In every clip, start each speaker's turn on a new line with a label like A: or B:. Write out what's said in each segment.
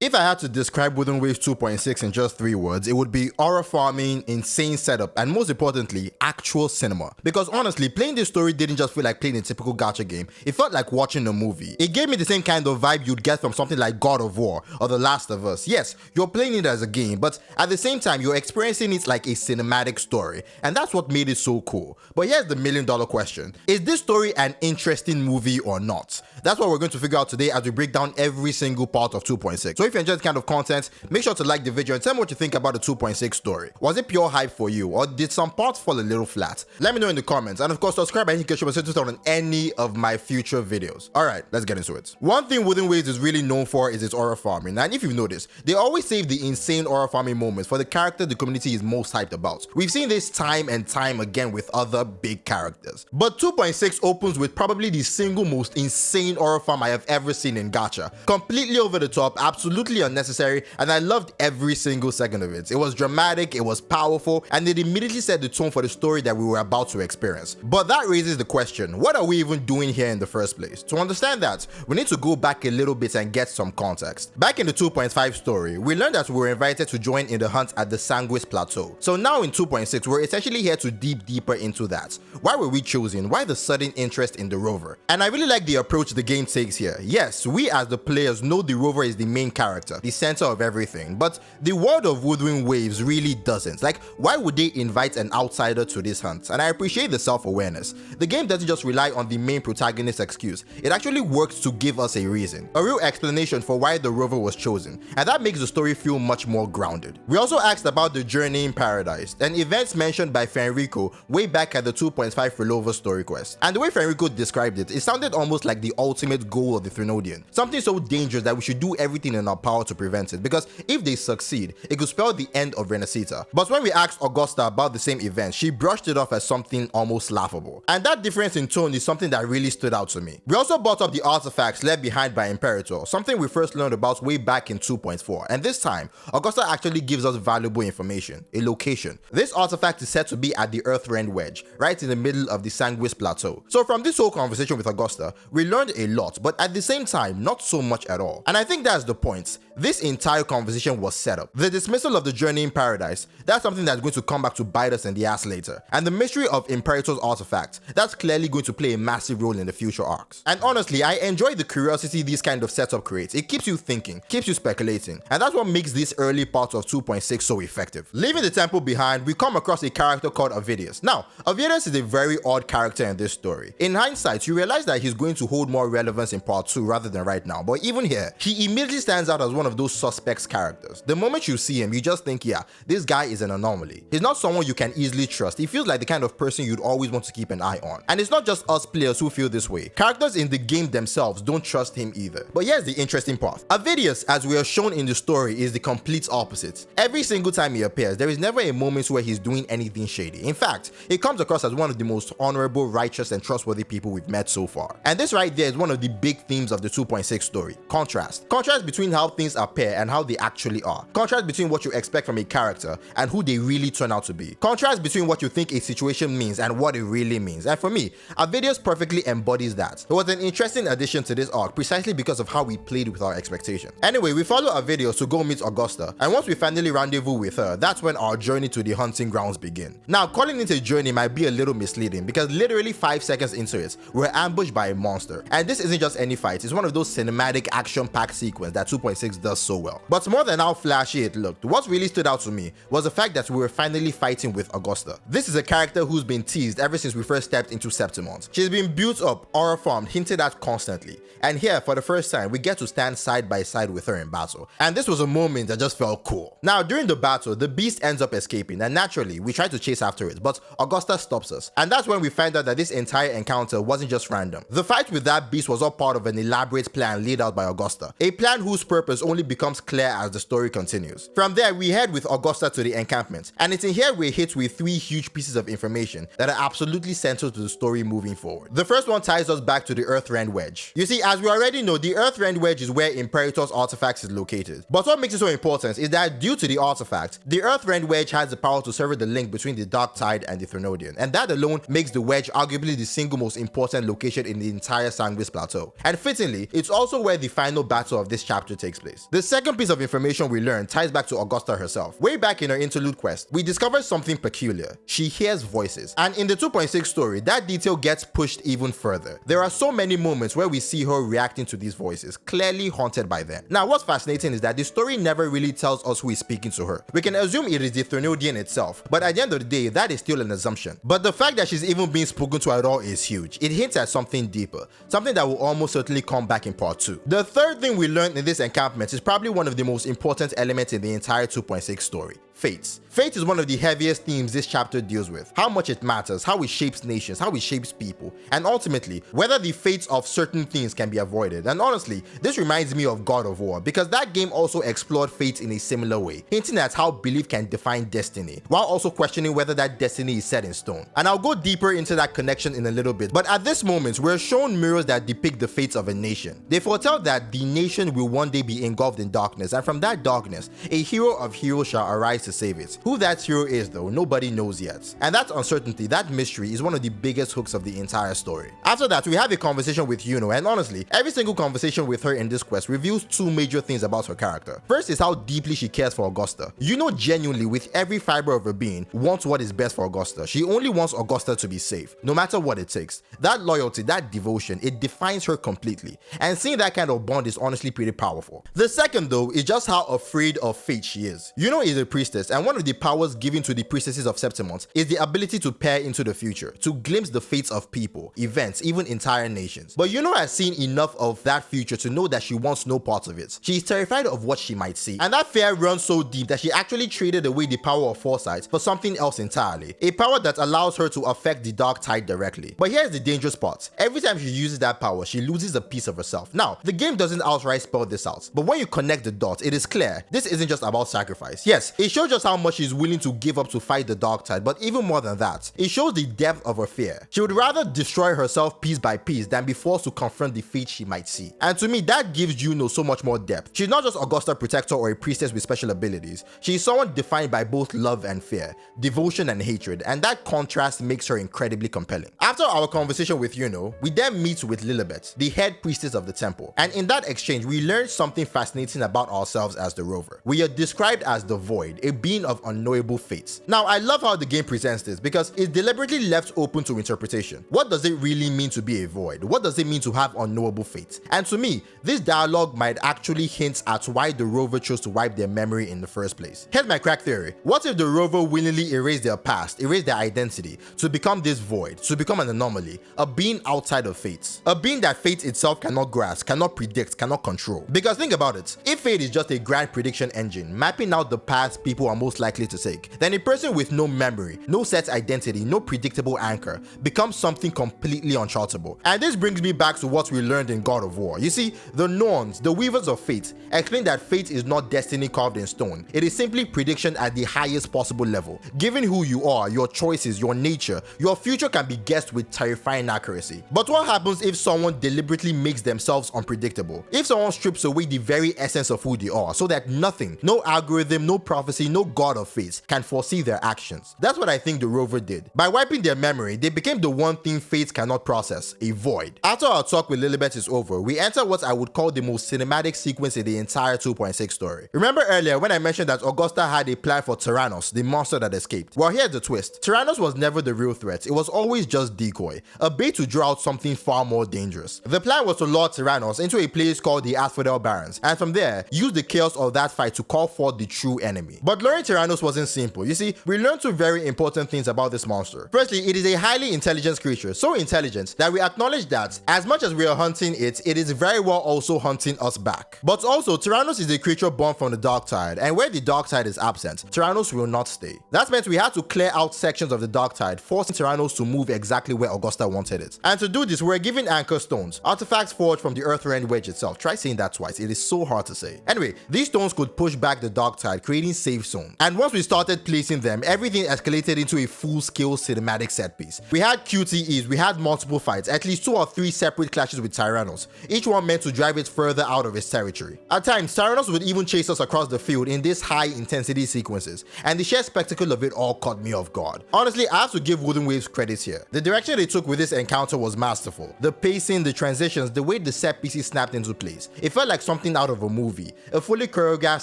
A: If I had to describe Wuthering Waves 2.6 in just 3 words, it would be aura farming, insane setup, and most importantly, actual cinema. Because honestly, playing this story didn't just feel like playing a typical gacha game, it felt like watching a movie. It gave me the same kind of vibe you'd get from something like God of War or The Last of Us. Yes, you're playing it as a game, but at the same time, you're experiencing it like a cinematic story, and that's what made it so cool. But here's the million-dollar question. Is this story an interesting movie or not? That's what we're going to figure out today as we break down every single part of 2.6. So if you enjoyed this kind of content, make sure to like the video and tell me what you think about the 2.6 story. Was it pure hype for you, or did some parts fall a little flat? Let me know in the comments, and of course subscribe and hit the notification bell on any of my future videos. Alright, let's get into it. One thing Wuthering Waves is really known for is its aura farming, and if you've noticed, they always save the insane aura farming moments for the character the community is most hyped about. We've seen this time and time again with other big characters. But 2.6 opens with probably the single most insane aura farm I have ever seen in gacha. Completely over the top, absolutely unnecessary, and I loved every single second of it. It was dramatic, it was powerful, and it immediately set the tone for the story that we were about to experience. But that raises the question, what are we even doing here in the first place? To understand that, we need to go back a little bit and get some context. Back in the 2.5 story, we learned that we were invited to join in the hunt at the Sanguis Plateau. So now in 2.6, we're essentially here to dig deeper into that. Why were we chosen? Why the sudden interest in the rover? And I really like the approach the game takes here. Yes, we as the players know the rover is the main character, the center of everything, but the world of Wuthering Waves really doesn't. Like, why would they invite an outsider to this hunt? And I appreciate the self-awareness. The game doesn't just rely on the main protagonist's excuse, it actually works to give us a reason, a real explanation for why the rover was chosen, and that makes the story feel much more grounded. We also asked about the journey in paradise, and events mentioned by Fenrico way back at the 2.5 Rollover story quest. And the way Fenrico described it, it sounded almost like the ultimate goal of the Thrunodian, something so dangerous that we should do everything in our power to prevent it, because if they succeed, it could spell the end of Renacita. But when we asked Augusta about the same event, she brushed it off as something almost laughable. And that difference in tone is something that really stood out to me. We also brought up the artifacts left behind by Imperator, something we first learned about way back in 2.4, and this time, Augusta actually gives us valuable information, a location. This artifact is said to be at the Earthrend Wedge, right in the middle of the Sanguis Plateau. So from this whole conversation with Augusta, we learned a lot, but at the same time, not so much at all. And I think that's the point. This entire conversation was set up. The dismissal of the journey in paradise, that's something that's going to come back to bite us in the ass later. And the mystery of Imperator's artifact, that's clearly going to play a massive role in the future arcs. And honestly, I enjoy the curiosity these kind of setup creates. It keeps you thinking, keeps you speculating, and that's what makes this early part of 2.6 so effective. Leaving the temple behind, we come across a character called Avidius. Now, Avidius is a very odd character in this story. In hindsight, you realize that he's going to hold more relevance in part 2 rather than right now, but even here, he immediately stands out as one of those suspects characters. The moment you see him, you just think, yeah, this guy is an anomaly. He's not someone you can easily trust. He feels like the kind of person you'd always want to keep an eye on. And it's not just us players who feel this way. Characters in the game themselves don't trust him either. But here's the interesting part. Avidius, as we are shown in the story, is the complete opposite. Every single time he appears, there is never a moment where he's doing anything shady. In fact, he comes across as one of the most honorable, righteous, and trustworthy people we've met so far. And this right there is one of the big themes of the 2.6 story. Contrast. Contrast between how things appear and how they actually are. Contrast between what you expect from a character and who they really turn out to be. Contrast between what you think a situation means and what it really means. And for me, Avidius perfectly embodies that. It was an interesting addition to this arc precisely because of how we played with our expectations. Anyway, we follow Avidius to go meet Augusta, and once we finally rendezvous with her, that's when our journey to the hunting grounds begin. Now, calling it a journey might be a little misleading because literally 5 seconds into it, we're ambushed by a monster. And this isn't just any fight, it's one of those cinematic action-packed sequences that 2.6 does so well. But more than how flashy it looked, what really stood out to me was the fact that we were finally fighting with Augusta. This is a character who's been teased ever since we first stepped into Septimons. She's been built up, aura farmed, hinted at constantly. And here, for the first time, we get to stand side by side with her in battle. And this was a moment that just felt cool. Now, during the battle, the beast ends up escaping, and naturally, we try to chase after it, but Augusta stops us. And that's when we find out that this entire encounter wasn't just random. The fight with that beast was all part of an elaborate plan laid out by Augusta. A plan whose purpose only becomes clear as the story continues. From there, we head with Augusta to the encampment, and it's in here we're hit with 3 huge pieces of information that are absolutely central to the story moving forward. The first one ties us back to the Earthrend Wedge. You see, as we already know, the Earthrend Wedge is where Imperator's artifact is located. But what makes it so important is that due to the artifact, the Earthrend Wedge has the power to sever the link between the Dark Tide and the Thrunodian, and that alone makes the wedge arguably the single most important location in the entire Sanguis Plateau. And fittingly, it's also where the final battle of this chapter takes place. place. The second piece of information we learn ties back to Augusta herself. Way back in her interlude quest, we discovered something peculiar. She hears voices. And in the 2.6 story, that detail gets pushed even further. There are so many moments where we see her reacting to these voices, clearly haunted by them. Now, what's fascinating is that the story never really tells us who is speaking to her. We can assume it is the Threnodian itself, but at the end of the day, that is still an assumption. But the fact that she's even being spoken to at all is huge. It hints at something deeper, something that will almost certainly come back in part 2. The third thing we learned in this encampment is probably one of the most important elements in the entire 2.6 story. Fates. Fate is one of the heaviest themes this chapter deals with. How much it matters, how it shapes nations, how it shapes people, and ultimately, whether the fates of certain things can be avoided. And honestly, this reminds me of God of War, because that game also explored fate in a similar way, hinting at how belief can define destiny, while also questioning whether that destiny is set in stone. And I'll go deeper into that connection in a little bit, but at this moment, we're shown mirrors that depict the fates of a nation. They foretell that the nation will one day be engulfed in darkness, and from that darkness, a hero of heroes shall arise to save it. Who that hero is though, nobody knows yet. And that uncertainty, that mystery, is one of the biggest hooks of the entire story. After that, we have a conversation with Yuno, and honestly, every single conversation with her in this quest reveals two major things about her character. First is how deeply she cares for Augusta. Yuno genuinely, with every fiber of her being, wants what is best for Augusta. She only wants Augusta to be safe, no matter what it takes. That loyalty, that devotion, it defines her completely. And seeing that kind of bond is honestly pretty powerful. The second though is just how afraid of fate she is. Yuno is a priestess, and one of the powers given to the priestesses of Septimont is the ability to peer into the future, to glimpse the fates of people, events, even entire nations. But Yuno has seen enough of that future to know that she wants no part of it. She is terrified of what she might see, and that fear runs so deep that she actually traded away the power of foresight for something else entirely, a power that allows her to affect the dark tide directly. But here's the dangerous part. Every time she uses that power, she loses a piece of herself. Now, the game doesn't outright spell this out, but when you connect the dots, it is clear this isn't just about sacrifice. Yes, it shows just how much she's willing to give up to fight the dark tide, but even more than that, it shows the depth of her fear. She would rather destroy herself piece by piece than be forced to confront the fate she might see. And to me, that gives Yuno so much more depth. She's not just Augusta protector or a priestess with special abilities. She's someone defined by both love and fear, devotion and hatred, and that contrast makes her incredibly compelling. After our conversation with Yuno, we then meet with Lilibet, the head priestess of the temple, and in that exchange, we learn something fascinating about ourselves as the rover. We are described as the void, a being of unknowable fates. Now, I love how the game presents this because it's deliberately left open to interpretation. What does it really mean to be a void? What does it mean to have unknowable fates? And to me, this dialogue might actually hint at why the rover chose to wipe their memory in the first place. Here's my crack theory. What if the rover willingly erased their past, erased their identity, to become this void, to become an anomaly, a being outside of fate, a being that fate itself cannot grasp, cannot predict, cannot control? Because think about it, if fate is just a grand prediction engine, mapping out the paths people are most likely to take, then a person with no memory, no set identity, no predictable anchor becomes something completely unchartable. And this brings me back to what we learned in God of War. You see, the Norns, the weavers of fate, explain that fate is not destiny carved in stone. It is simply prediction at the highest possible level. Given who you are, your choices, your nature, your future can be guessed with terrifying accuracy. But what happens if someone deliberately makes themselves unpredictable? If someone strips away the very essence of who they are so that nothing, no algorithm, no prophecy, no god of fate can foresee their actions? That's what I think the rover did. By wiping their memory, they became the one thing fate cannot process, a void. After our talk with Lilibet is over, we enter what I would call the most cinematic sequence in the entire 2.6 story. Remember earlier when I mentioned that Augusta had a plan for Tyrannos, the monster that escaped? Well, here's the twist. Tyrannos was never the real threat. It was always just decoy, a bait to draw out something far more dangerous. The plan was to lure Tyrannos into a place called the Asphodel Barrens, and from there, use the chaos of that fight to call forth the true enemy. But luring Tyrannos wasn't simple. You see, we learned two very important things about this monster. Firstly, it is a highly intelligent creature, so intelligent that we acknowledge that as much as we are hunting it, it is very well also hunting us back. But also, Tyrannos is a creature born from the dark tide, and where the dark tide is absent, Tyrannos will not stay. That meant we had to clear out sections of the dark tide, forcing Tyrannos to move exactly where Augusta wanted it. And to do this, we're given anchor stones, artifacts forged from the Earthrend Wedge itself. Try saying that twice, it is so hard to say. Anyway, these stones could push back the dark tide, creating safe zones. And once we started placing them, everything escalated into a full-scale cinematic set piece. We had QTEs, we had multiple fights, at least 2 or 3 separate clashes with Tyrannos, each one meant to drive it further out of its territory. At times, Tyrannos would even chase us across the field in these high-intensity sequences, and the sheer spectacle of it all caught me off guard. Honestly, I have to give Wuthering Waves credit here. The direction they took with this encounter was masterful. The pacing, the transitions, the way the set pieces snapped into place. It felt like something out out of a movie, a fully choreographed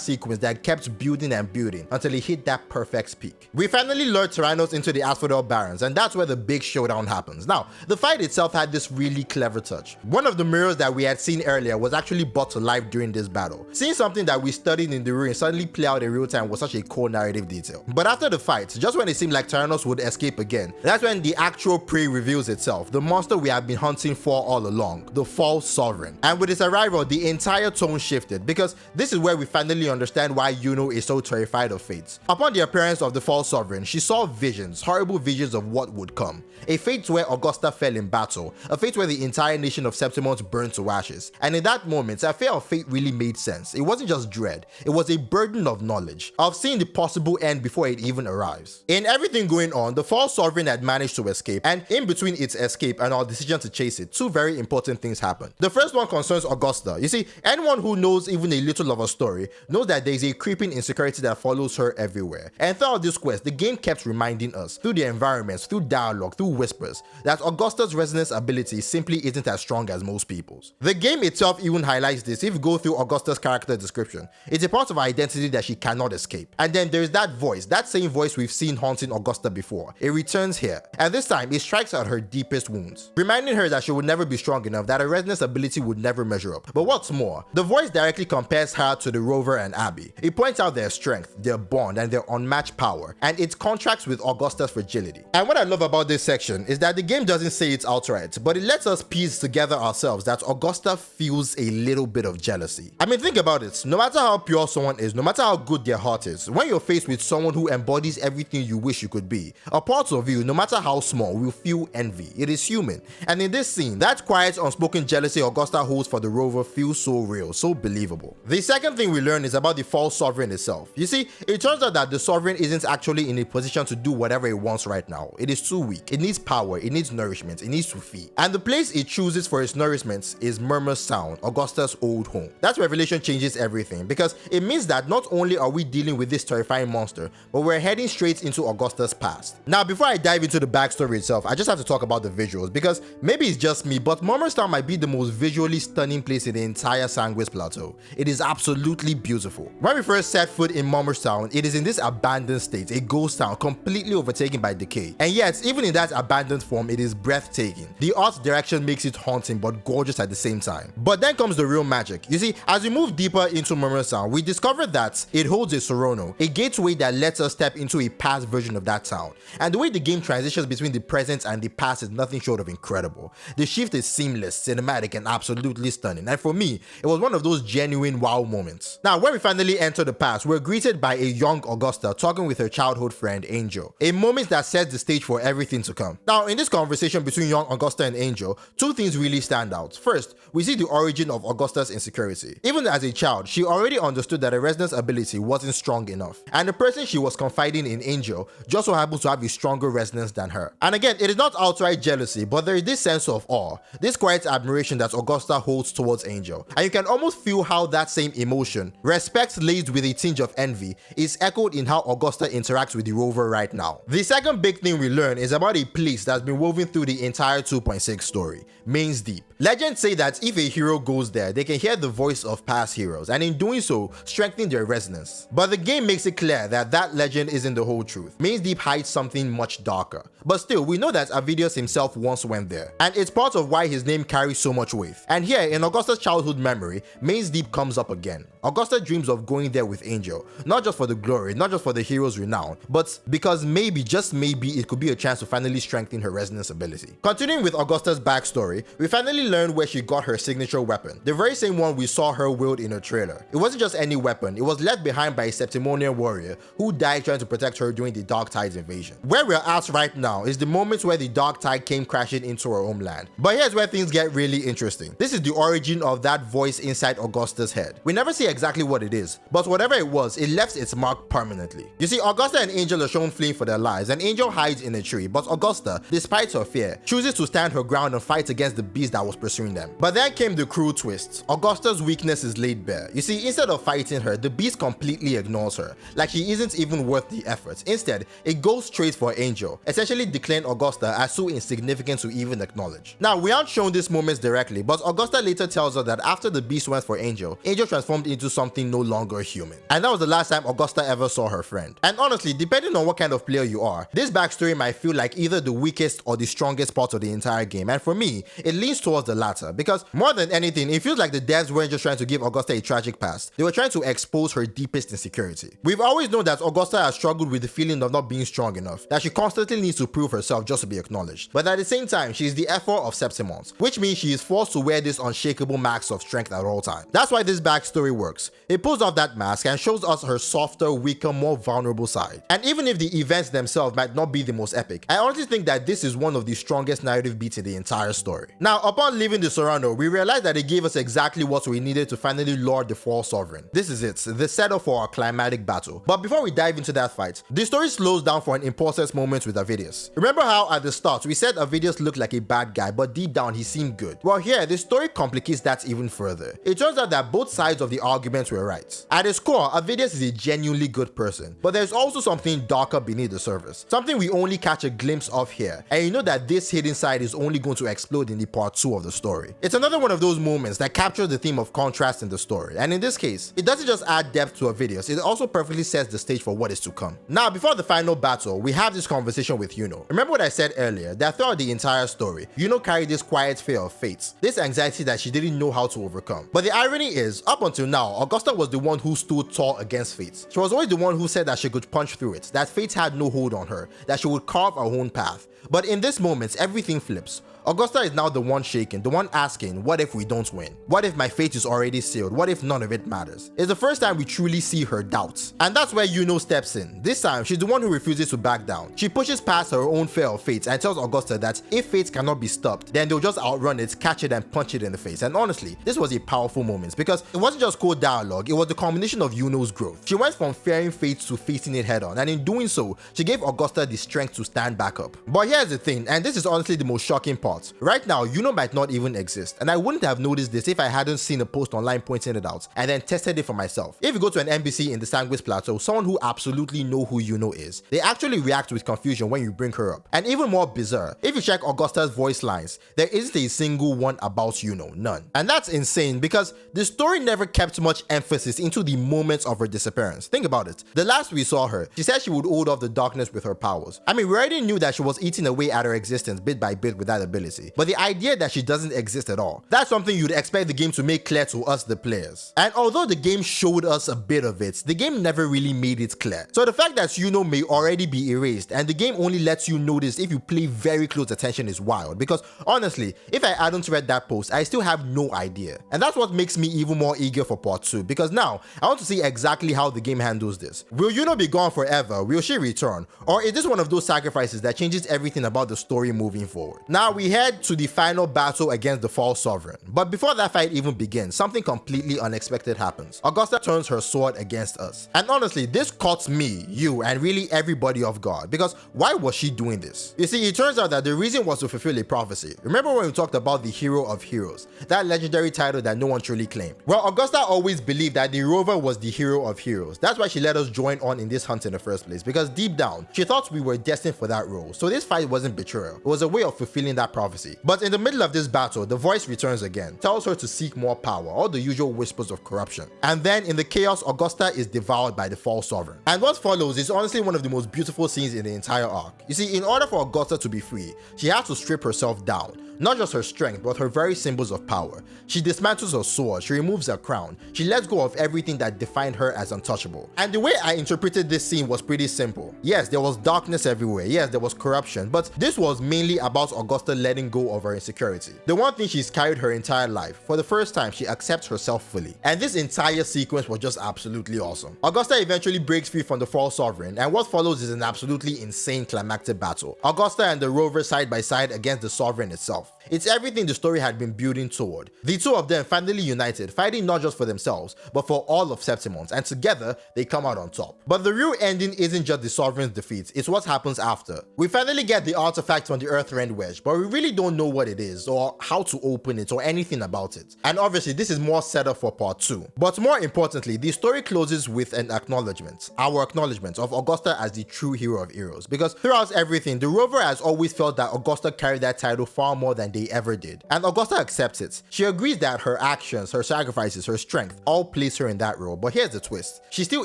A: sequence that kept building and building until it hit that perfect peak. We finally lured Tyrannos into the Asphodel Barrens, and that's where the big showdown happens. Now, the fight itself had this really clever touch. One of the mirrors that we had seen earlier was actually brought to life during this battle. Seeing something that we studied in the ruins suddenly play out in real time was such a cool narrative detail. But after the fight, just when it seemed like Tyrannos would escape again, that's when the actual prey reveals itself, the monster we have been hunting for all along, the false sovereign. And with its arrival, the entire tone shifted, because this is where we finally understand why Yuno is so terrified of fate. Upon the appearance of the false sovereign, she saw visions, horrible visions of what would come. A fate where Augusta fell in battle, a fate where the entire nation of Septimons burned to ashes. And in that moment, a fear of fate really made sense. It wasn't just dread, it was a burden of knowledge, of seeing the possible end before it even arrives. In everything going on, the false sovereign had managed to escape, and in between its escape and our decision to chase it, two very important things happened. The first one concerns Augusta. You see, anyone who knows even a little of a story knows that there is a creeping insecurity that follows her everywhere. And throughout this quest, the game kept reminding us, through the environments, through dialogue, through whispers, that Augusta's resonance ability simply isn't as strong as most people's. The game itself even highlights this if you go through Augusta's character description. It's a part of her identity that she cannot escape. And then there's that voice, that same voice we've seen haunting Augusta before. It returns here, and this time it strikes at her deepest wounds, reminding her that she would never be strong enough, that her resonance ability would never measure up. But what's more, the voice directly compares her to the rover and Abby. It points out their strength, their bond, and their unmatched power, and it contrasts with Augusta's fragility. And what I love about this section is that the game doesn't say it outright, but it lets us piece together ourselves that Augusta feels a little bit of jealousy. I mean, think about it. No matter how pure someone is, no matter how good their heart is, when you're faced with someone who embodies everything you wish you could be, a part of you, no matter how small, will feel envy. It is human. And in this scene, that quiet, unspoken jealousy Augusta holds for the rover feels so real, so believable. The second thing we learn is about the false sovereign itself. You see, it turns out that the sovereign isn't actually in a position to do whatever it wants right now. It is too weak. It needs power, it needs nourishment, it needs to feed. And the place it chooses for its nourishment is Murmur Sound, Augusta's old home. That revelation changes everything, because it means that not only are we dealing with this terrifying monster, but we're heading straight into Augusta's past. Now, before I dive into the backstory itself, I just have to talk about the visuals, because maybe it's just me, but Murmur Sound might be the most visually stunning place in the entire Sanguis Plateau. It is absolutely beautiful. When we first set foot in Murmur Sound, it is in this abandoned state, a ghost town completely overtaken by decay. And yet, even in that abandoned form, it is breathtaking. The art direction makes it haunting but gorgeous at the same time. But then comes the real magic. You see, as we move deeper into Murmur Sound, we discover that it holds a Sorono, a gateway that lets us step into a past version of that town. And the way the game transitions between the present and the past is nothing short of incredible. The shift is seamless, cinematic, and absolutely stunning. And for me, it was one of those genuine wow moments. Now, when we finally enter the past, we're greeted by a young Augusta talking with her childhood friend Angel, a moment that sets the stage for everything to come. Now, in this conversation between young Augusta and Angel, two things really stand out. First, we see the origin of Augusta's insecurity. Even as a child, she already understood that her resonance ability wasn't strong enough, and the person she was confiding in, Angel, just so happens to have a stronger resonance than her. And again, it is not outright jealousy, but there is this sense of awe, this quiet admiration that Augusta holds towards Angel. And you can almost feel how that same emotion, respect laced with a tinge of envy, is echoed in how Augusta interacts with the rover right now. The second big thing we learn is about a place that's been woven through the entire 2.6 story, Main's Deep. Legends say that if a hero goes there, they can hear the voice of past heroes, and in doing so, strengthen their resonance. But the game makes it clear that that legend isn't the whole truth. Main's Deep hides something much darker. But still, we know that Avidius himself once went there, and it's part of why his name carries so much weight. And here, in Augusta's childhood memory, Main's Deep comes up again. Augusta dreams of going there with Angel, not just for the glory, not just for the hero's renown, but because maybe, just maybe, it could be a chance to finally strengthen her resonance ability. Continuing with Augusta's backstory, we finally learn where she got her signature weapon, the very same one we saw her wield in her trailer. It wasn't just any weapon, it was left behind by a Septimonian warrior who died trying to protect her during the Dark Tide's invasion. Where we're at right now is the moment where the Dark Tide came crashing into her homeland. But here's where things get really interesting. This is the origin of that voice inside Augusta's head. We never see exactly what it is, but whatever it was, it left its mark permanently. You see, Augusta and Angel are shown fleeing for their lives, and Angel hides in a tree, but Augusta, despite her fear, chooses to stand her ground and fight against the beast that was pursuing them. But then came the cruel twist. Augusta's weakness is laid bare. You see, instead of fighting her, the beast completely ignores her, like she isn't even worth the effort. Instead, it goes straight for Angel, essentially declaring Augusta as so insignificant to even acknowledge. Now, we aren't shown these moments directly, but Augusta later tells her that after the beast went for for Angel, Angel transformed into something no longer human. And that was the last time Augusta ever saw her friend. And honestly, depending on what kind of player you are, this backstory might feel like either the weakest or the strongest part of the entire game. And for me, it leans towards the latter, because more than anything, it feels like the devs weren't just trying to give Augusta a tragic past, they were trying to expose her deepest insecurity. We've always known that Augusta has struggled with the feeling of not being strong enough, that she constantly needs to prove herself just to be acknowledged. But at the same time, she is the effort of Septimons, which means she is forced to wear this unshakable mask of strength at all times. That's why this backstory works. It pulls off that mask and shows us her softer, weaker, more vulnerable side. And even if the events themselves might not be the most epic, I honestly think that this is one of the strongest narrative beats in the entire story. Now, upon leaving the Serrano, we realized that it gave us exactly what we needed to finally lord the false sovereign. This is it, the setup for our climatic battle. But before we dive into that fight, the story slows down for an important moment with Avidius. Remember how at the start we said Avidius looked like a bad guy, but deep down he seemed good? Well, here the story complicates that even further. It turns out that both sides of the arguments were right. At its core, Avidius is a genuinely good person, but there's also something darker beneath the surface, something we only catch a glimpse of here, and you know that this hidden side is only going to explode in the part 2 of the story. It's another one of those moments that captures the theme of contrast in the story, and in this case, it doesn't just add depth to Avidius, it also perfectly sets the stage for what is to come. Now, before the final battle, we have this conversation with Yuno. Remember what I said earlier, that throughout the entire story, Yuno carried this quiet fear of fate, this anxiety that she didn't know how to overcome. But the irony is, up until now, Augusta was the one who stood tall against fate. She was always the one who said that she could punch through it, that fate had no hold on her, that she would carve her own path. But in this moment, everything flips. Augusta is now the one shaking, the one asking, what if we don't win? What if my fate is already sealed? What if none of it matters? It's the first time we truly see her doubts. And that's where Yuno steps in. This time, she's the one who refuses to back down. She pushes past her own fear of fate and tells Augusta that if fate cannot be stopped, then they'll just outrun it, catch it, and punch it in the face. And honestly, this was a powerful moment because it wasn't just cold dialogue, it was the combination of Yuno's growth. She went from fearing fate to facing it head on, and in doing so, she gave Augusta the strength to stand back up. But here's the thing, and this is honestly the most shocking part. Right now, Yuno might not even exist, and I wouldn't have noticed this if I hadn't seen a post online pointing it out and then tested it for myself. If you go to an NPC in the Sanguis Plateau, someone who absolutely know who Yuno is, they actually react with confusion when you bring her up. And even more bizarre, if you check Augusta's voice lines, there isn't a single one about Yuno, none. And that's insane because the story never kept much emphasis into the moments of her disappearance. Think about it. The last we saw her, she said she would hold off the darkness with her powers. I mean, we already knew that she was eating away at her existence bit by bit with that ability, but the idea that she doesn't exist at all, that's something you'd expect the game to make clear to us, the players. And although the game showed us a bit of it, the game never really made it clear. So the fact that Yuno may already be erased and the game only lets you notice if you pay very close attention is wild, because honestly, if I hadn't read that post, I still have no idea. And that's what makes me even more eager for part 2, because now I want to see exactly how the game handles this. Will Yuno be gone forever? Will she return? Or is this one of those sacrifices that changes everything about the story moving forward? Now we head to the final battle against the false sovereign. But before that fight even begins, something completely unexpected happens. Augusta turns her sword against us. And honestly, this caught me, you, and really everybody off guard, because why was she doing this? You see, it turns out that the reason was to fulfill a prophecy. Remember when we talked about the hero of heroes, that legendary title that no one truly claimed? Well, Augusta always believed that the rover was the hero of heroes. That's why she let us join on in this hunt in the first place, because deep down, she thought we were destined for that role. So this fight wasn't betrayal, it was a way of fulfilling that prophecy. But in the middle of this battle, the voice returns again, tells her to seek more power, all the usual whispers of corruption. And then in the chaos, Augusta is devoured by the false sovereign. And what follows is honestly one of the most beautiful scenes in the entire arc. You see, in order for Augusta to be free, she had to strip herself down. Not just her strength, but her very symbols of power. She dismantles her sword, she removes her crown, she lets go of everything that defined her as untouchable. And the way I interpreted this scene was pretty simple. Yes, there was darkness everywhere, yes, there was corruption, but this was mainly about Augusta letting go of her insecurity. The one thing she's carried her entire life. For the first time, she accepts herself fully. And this entire sequence was just absolutely awesome. Augusta eventually breaks free from the false sovereign, and what follows is an absolutely insane climactic battle. Augusta and the rover side by side against the sovereign itself. It's everything the story had been building toward. The two of them finally united, fighting not just for themselves, but for all of Septimons, and together, they come out on top. But the real ending isn't just the sovereign's defeat, it's what happens after. We finally get the artifact from the Earthrend Wedge, but we really don't know what it is, or how to open it, or anything about it. And obviously, this is more set up for part 2. But more importantly, the story closes with an acknowledgement, our acknowledgement of Augusta as the true hero of heroes. Because throughout everything, the rover has always felt that Augusta carried that title far more than they ever did. And Augusta accepts it. She agrees that her actions, her sacrifices, her strength all place her in that role. But here's the twist. She still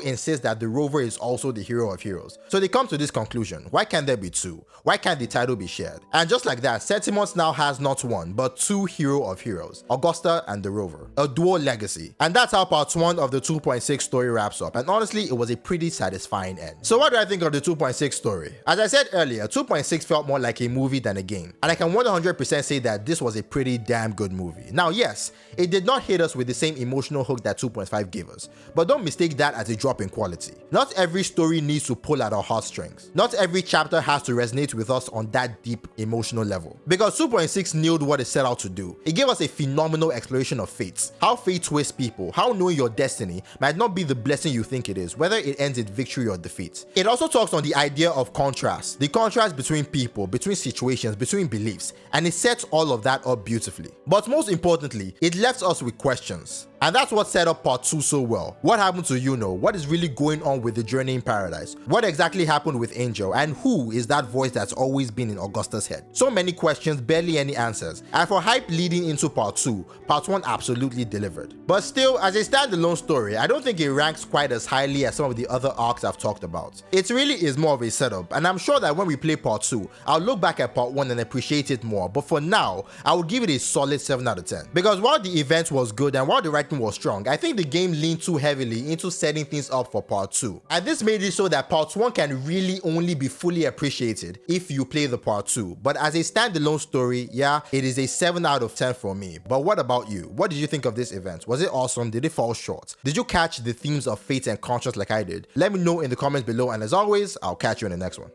A: insists that the rover is also the hero of heroes. So they come to this conclusion. Why can't there be two? Why can't the title be shared? And just like that, Septimus now has not one, but two hero of heroes, Augusta and the rover. A dual legacy. And that's how part 1 of the 2.6 story wraps up. And honestly, it was a pretty satisfying end. So what do I think of the 2.6 story? As I said earlier, 2.6 felt more like a movie than a game. And I can 100% say that this was a pretty damn good movie. Now yes, it did not hit us with the same emotional hook that 2.5 gave us. But don't mistake that as a drop in quality. Not every story needs to pull at our heartstrings. Not every chapter has to resonate with us on that deep emotional level. Because 2.6 nailed what it set out to do. It gave us a phenomenal exploration of fate. How fate twists people, how knowing your destiny might not be the blessing you think it is, whether it ends in victory or defeat. It also talks on the idea of contrast, the contrast between people, between situations, between beliefs, and it sets all of that up beautifully. But most importantly, it left us with questions. And that's what set up part 2 so well. What happened to Yuno? What is really going on with the journey in paradise? What exactly happened with Angel? And who is that voice that's always been in Augusta's head? So many questions, barely any answers. And for hype leading into part 2, part 1 absolutely delivered. But still, as a standalone story, I don't think it ranks quite as highly as some of the other arcs I've talked about. It really is more of a setup, and I'm sure that when we play part 2, I'll look back at part 1 and appreciate it more. But for now, I would give it a solid 7 out of 10. Because while the event was good and while the writing was strong, I think the game leaned too heavily into setting things up for part 2. And this made it so that part 1 can really only be fully appreciated if you play the part 2. But as a standalone story, yeah, it is a 7 out of 10 for me. But what about you? What did you think of this event? Was it awesome? Did it fall short? Did you catch the themes of fate and conscience like I did? Let me know in the comments below, and as always, I'll catch you in the next one.